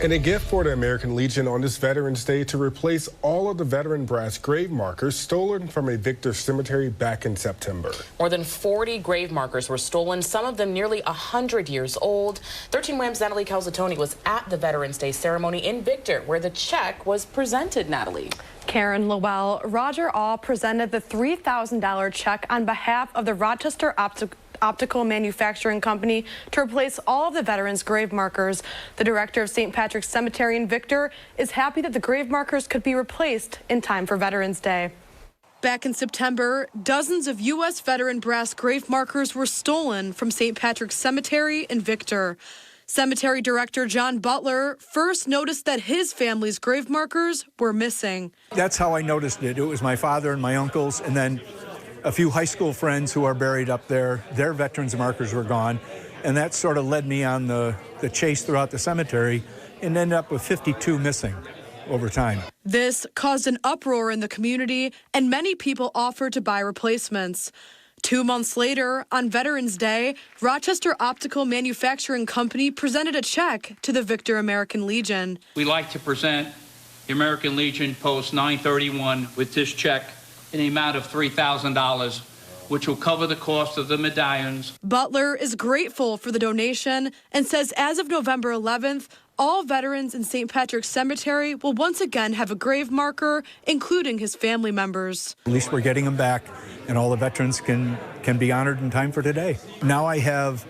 And a gift for the American Legion on this Veterans Day to replace all of the veteran brass grave markers stolen from a Victor cemetery back in September. More than 40 grave markers were stolen, some of them nearly 100 years old. 13 WHAM's Natalie Calzatoni was at the Veterans Day ceremony in Victor, where the check was presented, Natalie. Karen Lowell, Roger All presented the $3,000 check on behalf of the Rochester Optical Manufacturing Company to replace all of the veterans' grave markers. The director of St. Patrick's Cemetery in Victor is happy that the grave markers could be replaced in time for Veterans Day. Back in September, dozens of U.S. veteran brass grave markers were stolen from St. Patrick's Cemetery in Victor. Cemetery Director John Butler first noticed that his family's grave markers were missing. That's how I noticed it. It was my father and my uncles, and then a few high school friends who are buried up there. Their veterans markers were gone, and that sort of led me on the chase throughout the cemetery and ended up with 52 missing over time. This caused an uproar in the community, and many people offered to buy replacements. 2 months later, on Veterans Day, Rochester Optical Manufacturing Company presented a check to the Victor American Legion. We'd like to present the American Legion Post 931 with this check in the amount of $3,000, which will cover the cost of the medallions. Butler is grateful for the donation and says as of November 11th, all veterans in St. Patrick's Cemetery will once again have a grave marker, including his family members. At least we're getting them back, and all the veterans can be honored in time for today. Now I have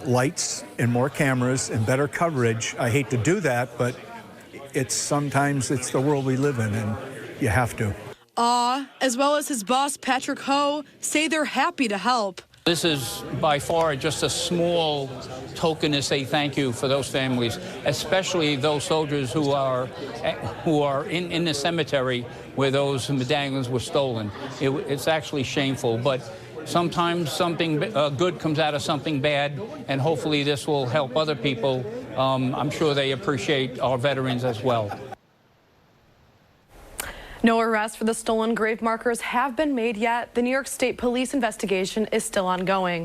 lights and more cameras and better coverage. I hate to do that, but sometimes it's the world we live in, and you have to. As well as his boss, Patrick Ho, say they're happy to help. This is by far just a small token to say thank you for those families, especially those soldiers who are in the cemetery where those medallions were stolen. It's actually shameful, but sometimes something good comes out of something bad, and hopefully this will help other people. I'm sure they appreciate our veterans as well. No arrests for the stolen grave markers have been made yet. The New York State Police investigation is still ongoing.